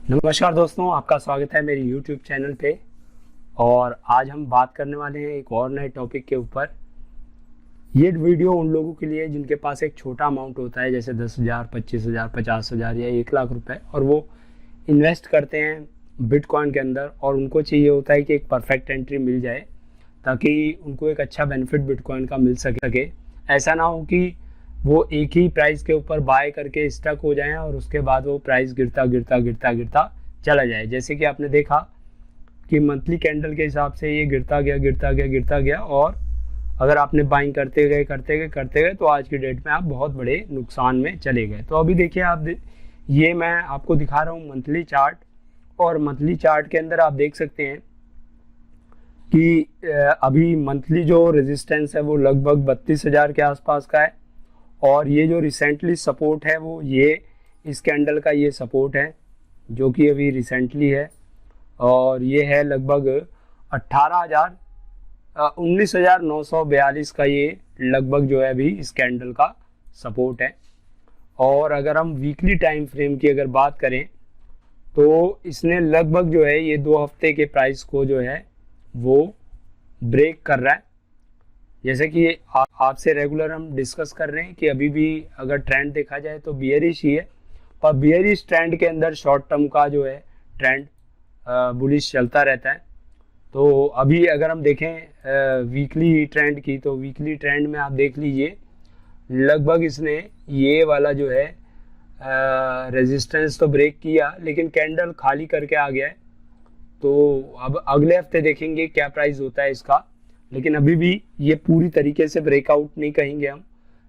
नमस्कार दोस्तों, आपका स्वागत है मेरे YouTube चैनल पे। और आज हम बात करने वाले हैं एक और नए टॉपिक के ऊपर। ये वीडियो उन लोगों के लिए जिनके पास एक छोटा अमाउंट होता है, जैसे 10,000, 25,000, 50,000 या 1,00,000 रुपए, और वो इन्वेस्ट करते हैं बिटकॉइन के अंदर, और उनको चाहिए होता है कि एक परफेक्ट एंट्री मिल जाए ताकि उनको एक अच्छा बेनिफिट बिटकॉइन का मिल सके। ऐसा ना हो कि वो एक ही प्राइस के ऊपर बाय करके स्टक हो जाएं और उसके बाद वो प्राइस गिरता गिरता गिरता गिरता चला जाए। जैसे कि आपने देखा कि मंथली कैंडल के हिसाब से ये गिरता गया, और अगर आपने बाइंग करते गए तो आज की डेट में आप बहुत बड़े नुकसान में चले गए। तो अभी देखिए ये मैं आपको दिखा रहा हूँ मंथली चार्ट, और मंथली चार्ट के अंदर आप देख सकते हैं कि अभी मंथली जो रेजिस्टेंस है वो लगभग 32,000 के आसपास का है, और ये जो रिसेंटली सपोर्ट है वो ये इस कैंडल का ये सपोर्ट है जो कि अभी रिसेंटली है, और ये है लगभग 19,942 का ये लगभग जो है अभी इस कैंडल का सपोर्ट है। और अगर हम वीकली टाइम फ्रेम की अगर बात करें तो इसने लगभग जो है ये 2 हफ्ते के प्राइस को जो है वो ब्रेक कर रहा है। जैसे कि आपसे रेगुलर हम डिस्कस कर रहे हैं कि अभी भी अगर ट्रेंड देखा जाए तो बियरिश ही है, पर बियरिश ट्रेंड के अंदर शॉर्ट टर्म का जो है ट्रेंड बुलिश चलता रहता है। तो अभी अगर हम देखें वीकली ट्रेंड की, तो वीकली ट्रेंड में आप देख लीजिए लगभग इसने ये वाला जो है रेजिस्टेंस तो ब्रेक किया, लेकिन कैंडल खाली करके आ गया है। तो अब अगले हफ्ते देखेंगे क्या प्राइस होता है इसका, लेकिन अभी भी ये पूरी तरीके से ब्रेकआउट नहीं कहेंगे हम।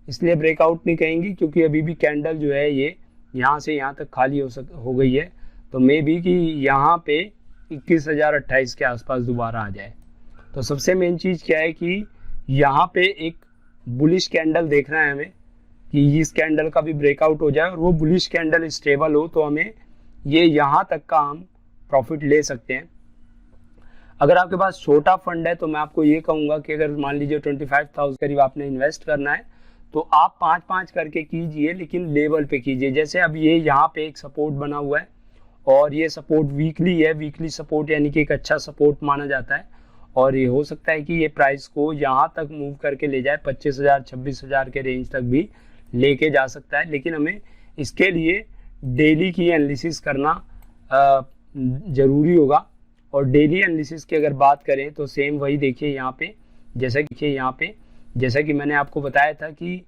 इसलिए ब्रेकआउट नहीं कहेंगे क्योंकि अभी भी कैंडल जो है ये यहाँ से यहाँ तक खाली हो गई है। तो मे भी कि यहाँ पे 21,028 के आसपास दोबारा आ जाए। तो सबसे मेन चीज़ क्या है कि यहाँ पे एक बुलिश कैंडल देखना है हमें कि इस कैंडल का भी ब्रेकआउट हो जाए और वो बुलिश कैंडल स्टेबल हो, तो हमें ये यहाँ तक का हम प्रॉफिट ले सकते हैं। अगर आपके पास छोटा फंड है तो मैं आपको ये कहूँगा कि अगर मान लीजिए 25,000 करीब आपने इन्वेस्ट करना है तो आप 5-5 करके कीजिए, लेकिन लेवल पे कीजिए। जैसे अब ये यहाँ पे एक सपोर्ट बना हुआ है और ये सपोर्ट वीकली है, वीकली सपोर्ट यानी कि एक अच्छा सपोर्ट माना जाता है, और ये हो सकता है कि ये प्राइस को यहाँ तक मूव करके ले जाए 25,000 26,000 के रेंज तक भी लेके जा सकता है। लेकिन हमें इसके लिए डेली की एनालिसिस करना ज़रूरी होगा। और डेली एनालिसिस की अगर बात करें तो सेम वही देखिए यहाँ पे, जैसा कि मैंने आपको बताया था कि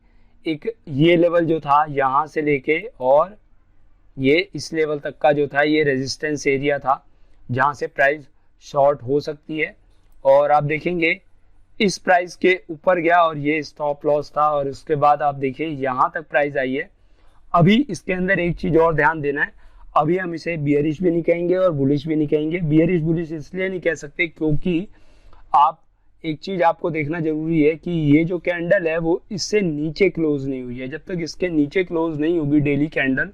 एक ये लेवल जो था यहाँ से लेके और ये इस लेवल तक का जो था ये रेजिस्टेंस एरिया था जहाँ से प्राइस शॉर्ट हो सकती है। और आप देखेंगे इस प्राइस के ऊपर गया और ये स्टॉप लॉस था, और उसके बाद आप देखिए यहाँ तक प्राइस आई है। अभी इसके अंदर एक चीज़ और ध्यान देना है, अभी हम इसे बियरिश भी नहीं कहेंगे और बुलिश भी नहीं कहेंगे। बियरिश बुलिश इसलिए नहीं कह सकते क्योंकि आप एक चीज़ आपको देखना जरूरी है कि ये जो कैंडल है वो इससे नीचे क्लोज नहीं हुई है। जब तक इसके नीचे क्लोज नहीं होगी डेली कैंडल,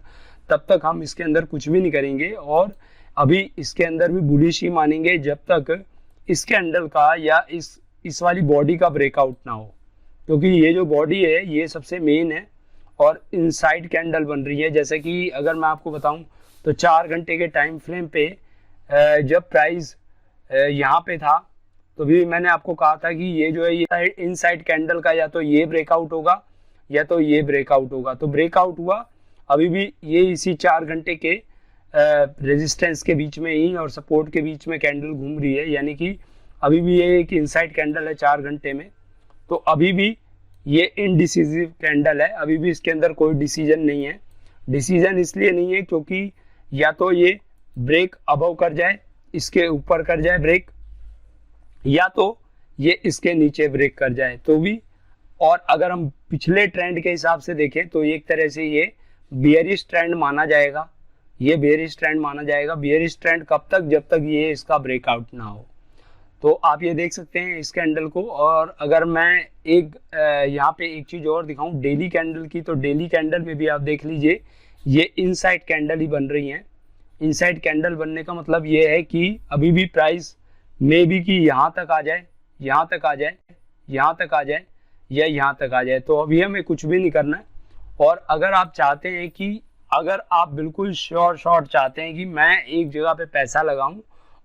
तब तक हम इसके अंदर कुछ भी नहीं करेंगे, और अभी इसके अंदर भी बुलिश ही मानेंगे जब तक इस कैंडल का या इस वाली बॉडी का ब्रेकआउट ना हो, क्योंकि ये जो बॉडी है ये सबसे मेन है और इनसाइड कैंडल बन रही है। जैसे कि अगर मैं आपको बताऊं तो 4 घंटे के टाइम फ्रेम पे जब प्राइस यहाँ पे था तो भी मैंने आपको कहा था कि ये जो है ये इनसाइड कैंडल का या तो ये ब्रेकआउट होगा या तो ये ब्रेकआउट होगा। तो ब्रेकआउट हुआ, अभी भी ये इसी 4 घंटे के रेजिस्टेंस के बीच में ही और सपोर्ट के बीच में कैंडल घूम रही है, यानी कि अभी भी ये एक इनसाइड कैंडल है 4 घंटे में। तो अभी भी ये इनडिसिसिव कैंडल है, अभी भी इसके अंदर कोई डिसीजन नहीं है। डिसीजन इसलिए नहीं है क्योंकि या तो ये ब्रेक अबव कर जाए, इसके ऊपर कर जाए ब्रेक, या तो ये इसके नीचे ब्रेक कर जाए तो भी। और अगर हम पिछले ट्रेंड के हिसाब से देखें तो एक तरह से ये बियरिश ट्रेंड माना जाएगा, ये बियरिश ट्रेंड माना जाएगा। बियरिश ट्रेंड कब तक? जब तक ये इसका ब्रेकआउट ना हो। तो आप ये देख सकते हैं इस कैंडल को। और अगर मैं एक यहाँ पे एक चीज़ और दिखाऊं डेली कैंडल की, तो डेली कैंडल में भी आप देख लीजिए ये इनसाइड कैंडल ही बन रही हैं। इनसाइड कैंडल बनने का मतलब ये है कि अभी भी प्राइस मे बी कि यहाँ तक आ जाए, यहाँ तक आ जाए, यहाँ तक आ जाए या यहाँ तक आ जाए। तो अभी हमें कुछ भी नहीं करना है। और अगर आप चाहते हैं कि अगर आप बिल्कुल श्योर शॉट चाहते हैं कि मैं एक जगह पे पैसा लगाऊं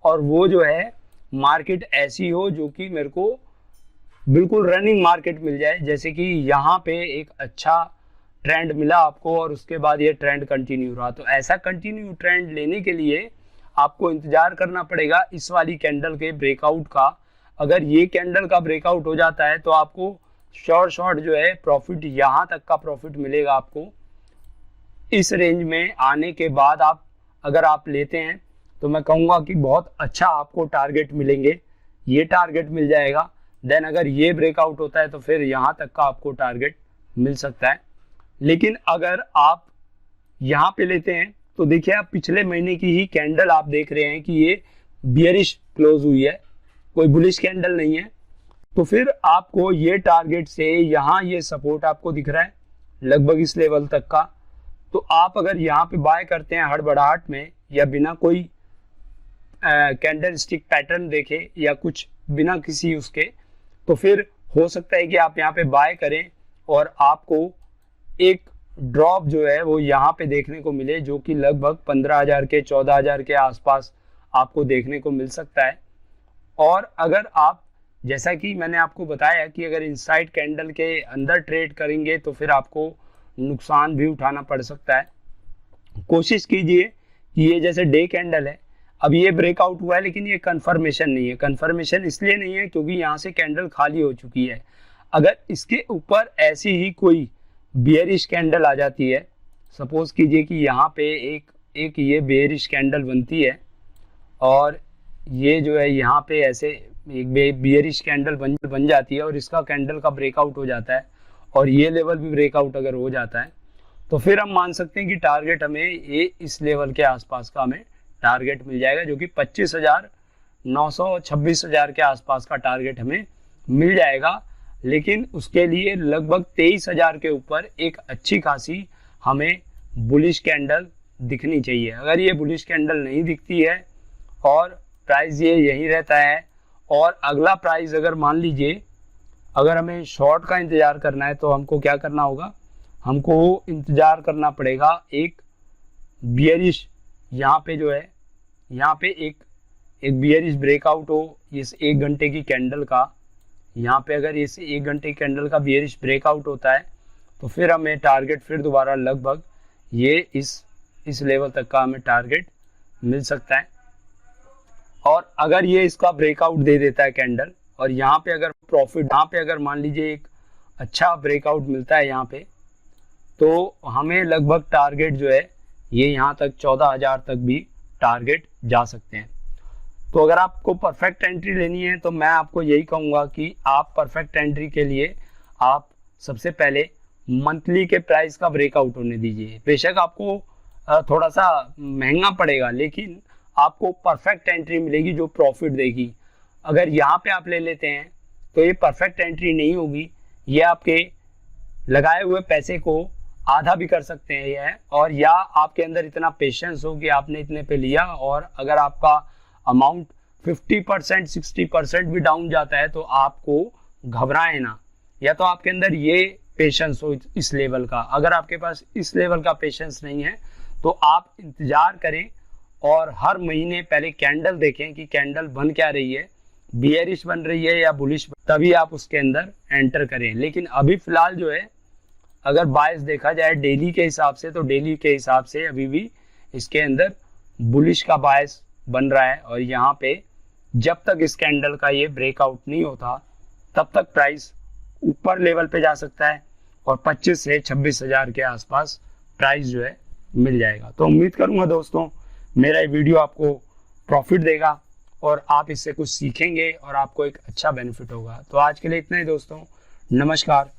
और वो जो है मार्केट ऐसी हो जो कि मेरे को बिल्कुल रनिंग मार्केट मिल जाए, जैसे कि यहाँ पे एक अच्छा ट्रेंड मिला आपको और उसके बाद ये ट्रेंड कंटिन्यू रहा, तो ऐसा कंटिन्यू ट्रेंड लेने के लिए आपको इंतजार करना पड़ेगा इस वाली कैंडल के ब्रेकआउट का। अगर ये कैंडल का ब्रेकआउट हो जाता है तो आपको शॉर्ट शॉर्ट जो है प्रॉफिट, यहाँ तक का प्रॉफिट मिलेगा आपको। इस रेंज में आने के बाद आप अगर आप लेते हैं तो मैं कहूँगा कि बहुत अच्छा आपको टारगेट मिलेंगे, ये टारगेट मिल जाएगा। देन अगर ये ब्रेकआउट होता है तो फिर यहाँ तक का आपको टारगेट मिल सकता है। लेकिन अगर आप यहाँ पे लेते हैं तो देखिए आप पिछले महीने की ही कैंडल आप देख रहे हैं कि ये बियरिश क्लोज हुई है, कोई बुलिश कैंडल नहीं है। तो फिर आपको ये टारगेट से यहाँ ये सपोर्ट आपको दिख रहा है लगभग इस लेवल तक का, तो आप अगर यहाँ पे बाय करते हैं हड़बड़ाहट में या बिना कोई कैंडल स्टिक पैटर्न देखे या कुछ बिना किसी उसके, तो फिर हो सकता है कि आप यहाँ पे बाय करें और आपको एक ड्रॉप जो है वो यहाँ पे देखने को मिले जो कि लगभग 15,000 के 14,000 के आसपास आपको देखने को मिल सकता है। और अगर आप, जैसा कि मैंने आपको बताया कि अगर इनसाइड कैंडल के अंदर ट्रेड करेंगे तो फिर आपको नुकसान भी उठाना पड़ सकता है। कोशिश कीजिए कि ये जैसे डे कैंडल है, अब ये ब्रेकआउट हुआ है लेकिन ये कंफर्मेशन नहीं है। कंफर्मेशन इसलिए नहीं है क्योंकि यहाँ से कैंडल खाली हो चुकी है। अगर इसके ऊपर ऐसी ही कोई बेयरिश कैंडल आ जाती है, सपोज कीजिए कि यहाँ पे एक ये बेयरिश कैंडल बनती है और ये जो है यहाँ पे ऐसे एक बेयरिश कैंडल बन जाती है और इसका कैंडल का ब्रेकआउट हो जाता है और ये लेवल भी ब्रेकआउट अगर हो जाता है तो फिर हम मान सकते हैं कि टारगेट हमें ये इस लेवल के आसपास का हमें टारगेट मिल जाएगा, जो कि 25,900 26,000 के आसपास का टारगेट हमें मिल जाएगा। लेकिन उसके लिए लगभग 23,000 के ऊपर एक अच्छी खासी हमें बुलिश कैंडल दिखनी चाहिए। अगर ये बुलिश कैंडल नहीं दिखती है और प्राइस ये यहीं रहता है और अगला प्राइस अगर मान लीजिए अगर हमें शॉर्ट का इंतज़ार करना है तो हमको क्या करना होगा, हमको इंतज़ार करना पड़ेगा एक बियरिश, यहाँ पे जो है यहाँ पे एक बियरिश ब्रेकआउट हो इस 1 घंटे की कैंडल का। यहाँ पे अगर इस 1 घंटे की कैंडल का बियरिश ब्रेकआउट होता है तो फिर हमें टारगेट फिर दोबारा लगभग ये इस लेवल तक का हमें टारगेट मिल सकता है। और अगर ये इसका ब्रेकआउट दे देता है कैंडल और यहाँ पे अगर प्रॉफिट, यहाँ पे अगर मान लीजिए एक अच्छा ब्रेकआउट मिलता है यहाँ पे, तो हमें लगभग टारगेट जो है ये यहाँ तक 14,000 तक भी टारगेट जा सकते हैं। तो अगर आपको परफेक्ट एंट्री लेनी है तो मैं आपको यही कहूँगा कि आप परफेक्ट एंट्री के लिए आप सबसे पहले मंथली के प्राइस का ब्रेकआउट होने दीजिए। बेशक आपको थोड़ा सा महंगा पड़ेगा लेकिन आपको परफेक्ट एंट्री मिलेगी जो प्रॉफिट देगी। अगर यहाँ पे आप ले लेते हैं तो ये परफेक्ट एंट्री नहीं होगी, ये आपके लगाए हुए पैसे को आधा भी कर सकते हैं ये, और या आपके अंदर इतना पेशेंस हो कि आपने इतने पे लिया और अगर आपका अमाउंट 50% 60% भी डाउन जाता है तो आपको घबराए ना, या तो आपके अंदर ये पेशेंस हो इस लेवल का। अगर आपके पास इस लेवल का पेशेंस नहीं है तो आप इंतजार करें और हर महीने पहले कैंडल देखें कि कैंडल बन क्या रही है, बियरिश बन रही है या बुलिश, तभी आप उसके अंदर एंटर करें। लेकिन अभी फिलहाल जो है अगर बायस देखा जाए डेली के हिसाब से तो डेली के हिसाब से अभी भी इसके अंदर बुलिश का बायस बन रहा है और यहाँ पे जब तक इस कैंडल का ये ब्रेकआउट नहीं होता तब तक प्राइस ऊपर लेवल पे जा सकता है और 25 से 26,000 के आसपास प्राइस जो है मिल जाएगा। तो उम्मीद करूंगा दोस्तों मेरा ये वीडियो आपको प्रॉफिट देगा और आप इससे कुछ सीखेंगे और आपको एक अच्छा बेनिफिट होगा। तो आज के लिए इतना ही दोस्तों, नमस्कार।